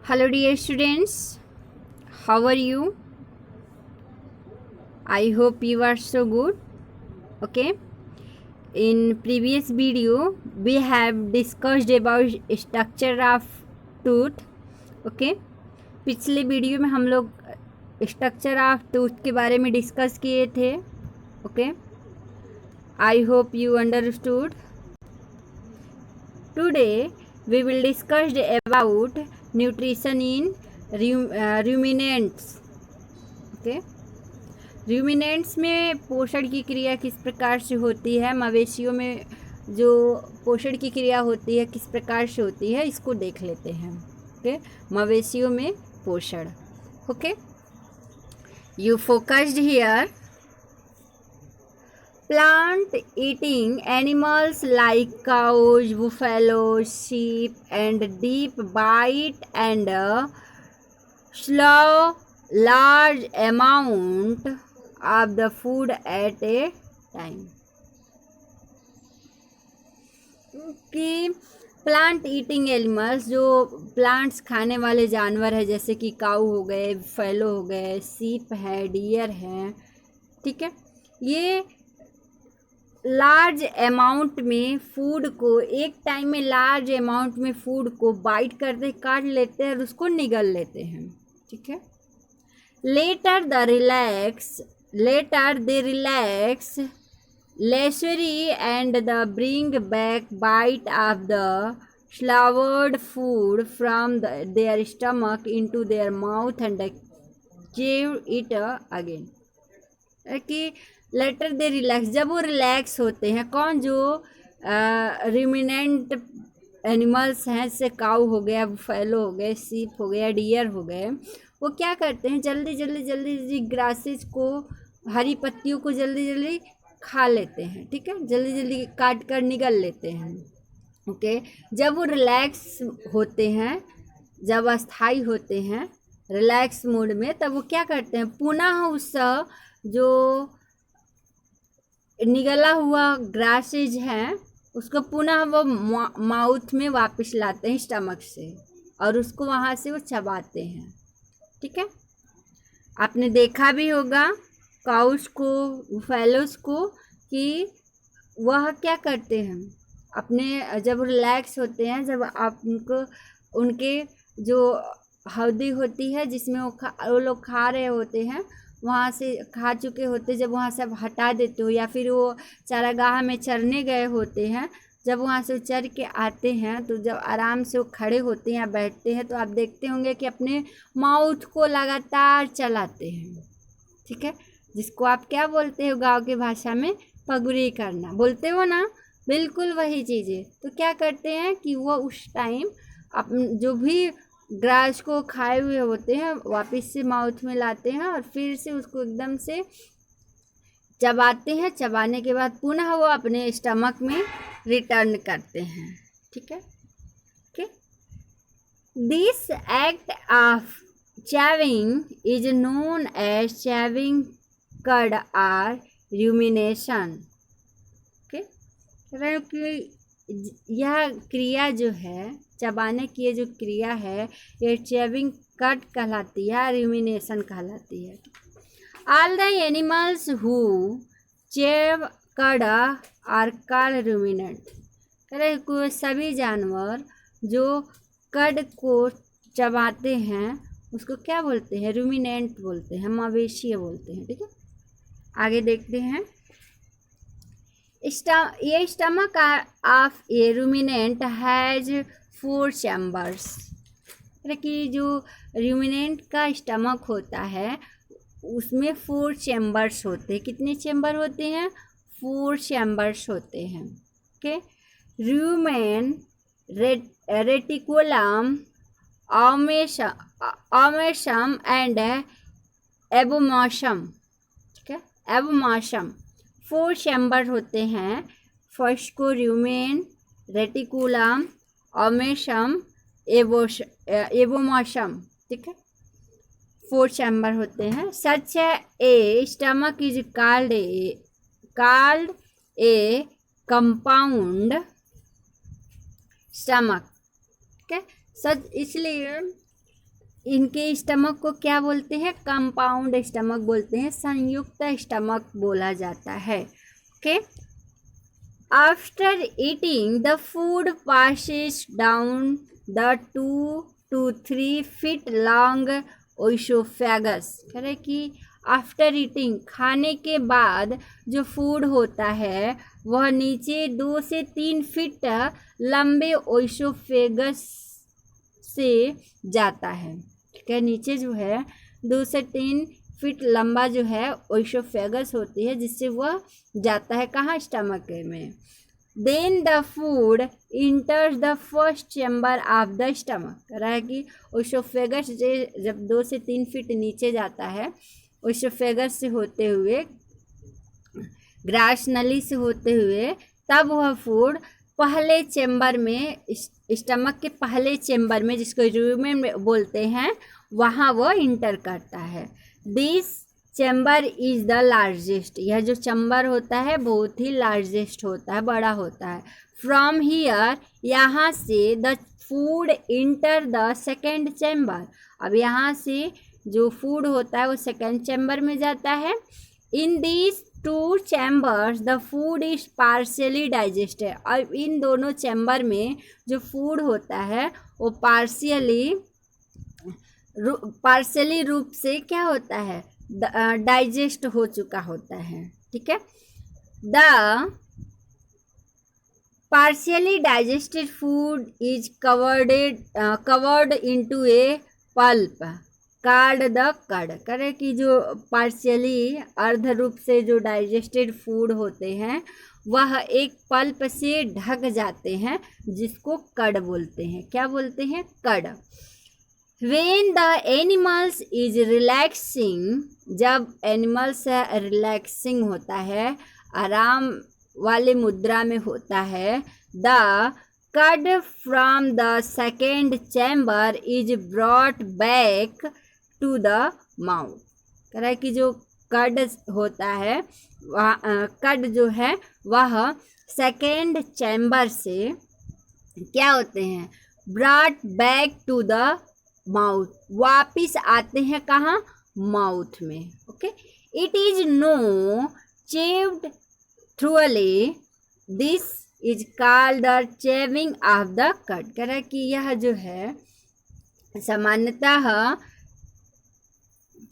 Hello dear students, how are you? I hope you are so good. Okay, in previous video we have discussed about structure of tooth. Okay, पिछले video में हम लोग structure of tooth के बारे में discuss किए थे. Okay, I hope you understood. Today we will discuss about nutrition in ruminants. Okay, ruminants में पोषण की क्रिया किस प्रकार से होती है, मवेशियों में जो पोषण की क्रिया होती है किस प्रकार से होती है, इसको देख लेते हैं. ओके, मवेशियों में पोषण. Okay, you focused here. Plant eating animals like cows, buffaloes, sheep and deep bite and swallow large amount of the food at a time. कि प्लांट ईटिंग एनिमल्स, जो प्लांट्स खाने वाले जानवर है, जैसे कि काऊ हो गए, फैलो हो गए, सीप है, डियर हैं, ठीक है, ये लार्ज अमाउंट में फूड को, एक टाइम में लार्ज अमाउंट में फूड को बाइट करते, काट लेते हैं और उसको निगल लेते हैं. ठीक है. Later they relax leisurely and the bring back bite of the swallowed food from their stomach into their mouth and chew it again. कि लेटर दे रिलैक्स, जब वो रिलैक्स होते हैं, कौन, जो रिमिनेंट एनिमल्स हैं, जैसे काऊ हो गया, फैलो हो गए, सीप हो गया, डियर हो गए, वो क्या करते हैं, जल्दी जल्दी ग्रासेस को, हरी पत्तियों को जल्दी जल्दी खा लेते हैं. ठीक है, जल्दी जल्दी काट कर निगल लेते हैं. ओके, जब वो रिलैक्स होते हैं, जब अस्थाई होते हैं रिलैक्स मूड में, तब वो क्या करते हैं, पुनः उस जो निगला हुआ ग्रासेज हैं उसको पुनः वो माउथ में वापस लाते हैं स्टमक से, और उसको वहाँ से वो चबाते हैं. ठीक है, आपने देखा भी होगा काउस को, फैलोस को, कि वह क्या करते हैं, अपने जब रिलैक्स होते हैं, जब आप उनके जो हौदी होती है जिसमें वो लोग खा रहे होते हैं, वहाँ से खा चुके होते, जब वहाँ से आप हटा देते हो, या फिर वो चारागाह में चरने गए होते हैं, जब वहाँ से चर के आते हैं, तो जब आराम से वो खड़े होते हैं या बैठते हैं, तो आप देखते होंगे कि अपने माउथ को लगातार चलाते हैं. ठीक है, जिसको आप क्या बोलते हो गांव की भाषा में, पगुरी करना बोलते हो ना, बिल्कुल वही चीज़ें. तो क्या करते हैं कि वो उस टाइम जो भी ग्रास को खाए हुए होते हैं वापस से माउथ में लाते हैं, और फिर से उसको एकदम से चबाते हैं. चबाने के बाद पुनः वो अपने स्टमक में रिटर्न करते हैं. ठीक है. Okay, this act of chewing is known as chewing cud or rumination. Okay, यह क्रिया जो है, चबाने की जो क्रिया है, ये चैविंग कट कहलाती है, रूमिनेशन कहलाती है. ऑल द एनिमल्स हु चेव कड आर कॉल्ड रूमिनेंट. को सभी जानवर जो कड को चबाते हैं उसको क्या बोलते हैं, रूमिनेंट बोलते हैं, मवेशी बोलते हैं. ठीक है, आगे देखते हैं. ये stomach of A ruminant has 4 chambers. कि जो रूमिनेंट का स्टमक होता है उसमें 4 चैम्बर्स होते हैं. कितने चैम्बर होते हैं, 4 चैम्बर्स होते हैं. Okay, rumen, reticulum, omasum and abomasum. ठीक है, एबोमॉशम 4 चैम्बर होते हैं. फर्स्ट को रूमेन, रेटिकुलम, ओमेशम, एबोमॉशम. ठीक है, 4 चैम्बर होते हैं. Such a stomach is called a compound stomach. ठीक है, सच इसलिए इनके स्टमक को क्या बोलते हैं? कंपाउंड स्टमक बोलते हैं, संयुक्त स्टमक बोला जाता है। Okay, after eating the food passes down the 2 to 3 feet long oesophagus. कह रहे कि आफ्टर ईटिंग, खाने के बाद जो फूड होता है वह नीचे 2 से 3 फीट लंबे ओइसोफेगस से जाता है। ठीक है, नीचे जो है 2 से 3 फीट लंबा जो है ओइसोफेगस होती है, जिससे वह जाता है कहाँ? स्टमक में। Then the food enters the first chamber of the stomach. कह रहा है कि ओइसोफेगस जब 2 से 3 फीट नीचे जाता है, ओइसोफेगस से होते हुए, ग्रास नली से होते हुए, तब वह फूड पहले चैम्बर में, स्टमक के पहले चैम्बर में, जिसको यूमेन बोलते हैं, वहाँ वह इंटर करता है। This chamber is the largest. यह जो चैम्बर होता है बहुत ही लार्जेस्ट होता है, बड़ा होता है। फ्रॉम हियर, यहाँ से, the food enter the second chamber. अब यहाँ से जो फूड होता है वो सेकेंड चैम्बर में जाता है। In this 2 chambers the food is partially digested. और इन दोनों चैम्बर में जो फूड होता है वो पार्शियली रूप से क्या होता है? डाइजेस्ट हो चुका होता है। ठीक है, the partially digested food is covered into A pulp card the कड। करे कि जो पार्शियली अर्ध रूप से जो डाइजेस्टेड फूड होते हैं वह एक पल्प से ढक जाते हैं, जिसको कड बोलते हैं। क्या बोलते हैं? कड। When the animals is relaxing, जब एनिमल्स रिलैक्सिंग होता है, आराम वाले मुद्रा में होता है, the cud from the second chamber is brought back to the mouth। कह रहा है कि जो कड होता है, कड जो है वह सेकेंड चैम्बर से क्या होते हैं? brought back to the mouth, वापिस आते हैं कहाँ? माउथ में। Okay, it is no chewed thoroughly, this is called the chewing of the cud. कह रहा है कि यह जो है सामान्यतः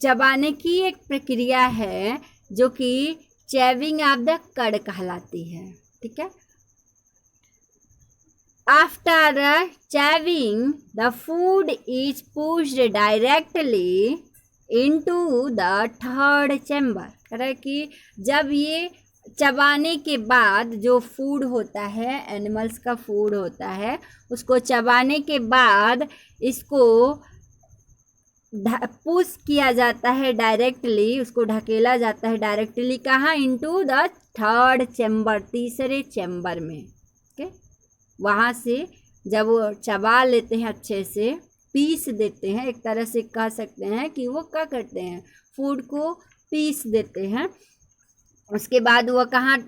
चबाने की एक प्रक्रिया है जो कि चेविंग ऑफ द कड कहलाती है। ठीक है, after chewing the food is pushed directly into the third chamber। कह रहा है कि जब ये चबाने के बाद जो फूड होता है, एनिमल्स का फूड होता है, उसको चबाने के बाद इसको पुश किया जाता है डायरेक्टली, उसको ढकेला जाता है डायरेक्टली कहाँ? इनटू द थर्ड चैम्बर, तीसरे चैम्बर में। ओके, वहाँ से जब वो चबा लेते हैं, अच्छे से पीस देते हैं, एक तरह से कह सकते हैं कि वो क्या करते हैं? फूड को पीस देते हैं। उसके बाद वो कहाँ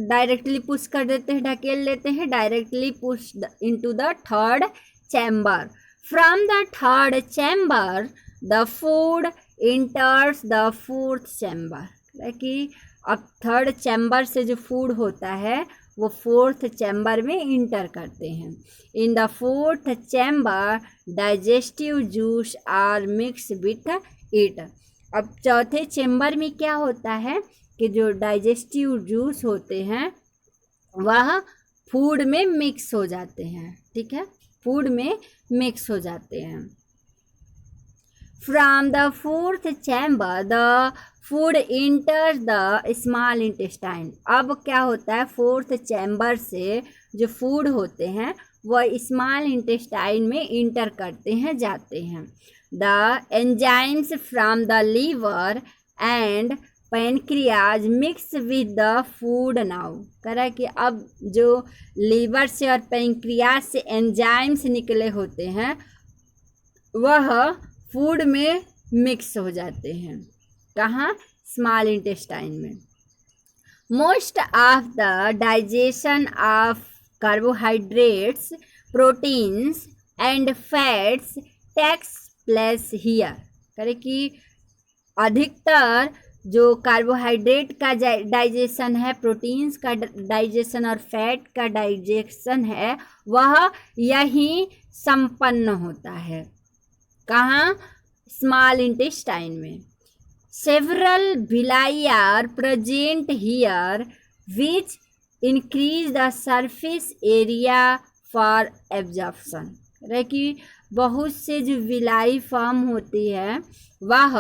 डायरेक्टली पुश कर देते हैं, ढकेल लेते हैं, directly push into the third chamber. From the third chamber the food enters the fourth chamber. कि अब थर्ड चैम्बर से जो फूड होता है वो फोर्थ चैम्बर में इंटर करते हैं। In the fourth chamber digestive juice are mix with it. अब चौथे चैम्बर में क्या होता है कि जो डाइजेस्टिव जूस होते हैं वह फूड में मिक्स हो जाते हैं। ठीक है, फूड में मिक्स हो जाते हैं। From the fourth chamber the food enter the small intestine. अब क्या होता है? फोर्थ चैम्बर से जो फूड होते हैं वह स्मॉल इंटेस्टाइन में इंटर करते हैं, जाते हैं। The enzymes from the liver and pancreas mix with the food now. कह रहा है कि अब जो लीवर से और पैनक्रियाज से एंजाइम्स निकले होते हैं वह फूड में मिक्स हो जाते हैं। कहाँ? स्मॉल इंटेस्टाइन में। Most of the digestion of carbohydrates, proteins and fats takes place here, करे कि अधिकतर जो कार्बोहाइड्रेट का डाइजेशन है, प्रोटीन्स का डाइजेशन और फैट का डाइजेशन है, वह यहीं संपन्न होता है। कहाँ? स्मॉल इंटेस्टाइन में। Several villi are present here which increase the surface area for absorption। है कि बहुत से जो विलाई फॉर्म होती है वह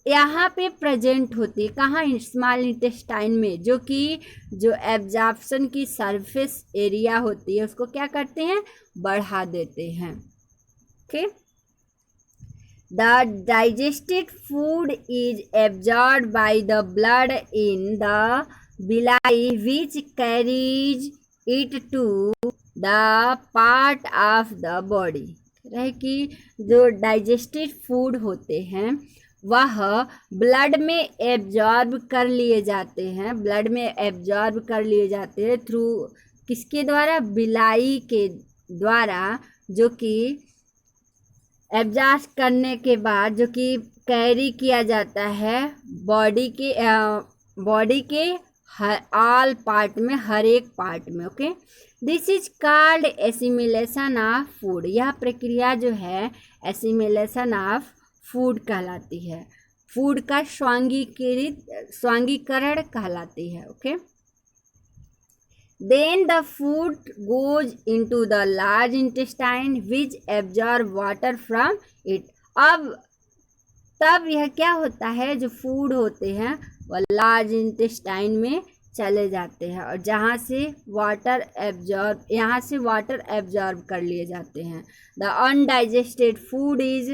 यहाँ पे प्रेजेंट होती है। कहाँ? स्मॉल इंटेस्टाइन में, जो कि जो एब्जॉर्प्शन की सरफेस एरिया होती है उसको क्या करते हैं? बढ़ा देते हैं। Okay. The digested food is absorbed by the blood in the villi which carries it to the part of the body। है कि जो डाइजेस्टेड फूड होते हैं वह ब्लड में एब्जॉर्ब कर लिए जाते हैं, ब्लड में एब्जॉर्ब कर लिए जाते हैं थ्रू किसके द्वारा? विलाई के द्वारा, जो कि एब्जॉर्ब करने के बाद जो कि कैरी किया जाता है बॉडी के ऑल पार्ट में, हर एक पार्ट में। Okay. This is called assimilation of food. यह प्रक्रिया जो है एसिमिलेशन ऑफ फूड कहलाती है, फूड का स्वांगीकरण कहलाती है। Okay. Then the food goes into the large intestine which absorb water from it। अब तब यह क्या होता है? जो फूड होते हैं वह लार्ज इंटेस्टाइन में चले जाते हैं और यहाँ से वाटर एब्जॉर्ब कर लिए जाते हैं। The undigested food is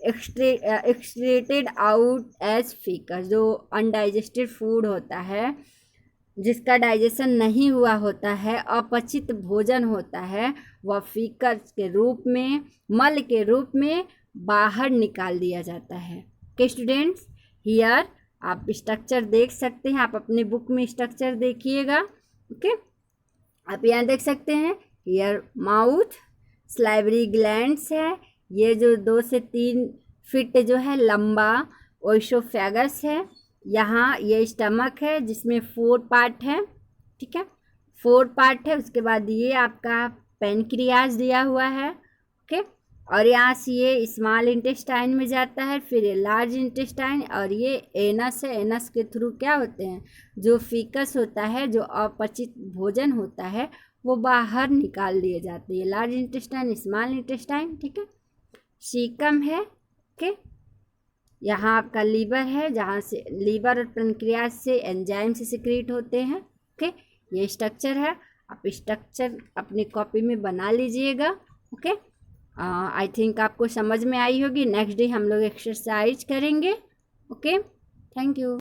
excreted out as faeces. जो अनडाइजेस्टेड फूड होता है, जिसका डाइजेशन नहीं हुआ होता है, अपचित भोजन होता है, वह फीकस के रूप में, मल के रूप में बाहर निकाल दिया जाता है। ओके स्टूडेंट्स, हियर आप स्ट्रक्चर देख सकते हैं, आप अपने बुक में स्ट्रक्चर देखिएगा। ओके। आप यहाँ देख सकते हैं, हियर माउथ, सलाइवरी ग्लैंड्स है, ये जो 2 से 3 फीट जो है लंबा ओइसोफेगस है। यहाँ ये स्टमक है जिसमें 4 पार्ट है। ठीक है, 4 पार्ट है। उसके बाद ये आपका पेनक्रियाज दिया हुआ है। ओके। और यहाँ से ये स्मॉल इंटेस्टाइन में जाता है, फिर ये लार्ज इंटेस्टाइन, और ये एनस है। एनस के थ्रू क्या होते हैं? जो फीकस होता है, जो अपचित भोजन होता है, वो बाहर निकाल दिए जाते हैं। Large intestine, small intestine. ठीक है। सीकम है। ओके। यहाँ आपका लीवर है, जहाँ से लीवर और पेनक्रियाज से एंजाइम से सिक्रीट होते हैं। ओके। ये स्ट्रक्चर है, आप स्ट्रक्चर अपनी कॉपी में बना लीजिएगा। ओके। आई थिंक आपको समझ में आई होगी। नेक्स्ट डे हम लोग एक्सरसाइज करेंगे। Okay, thank you.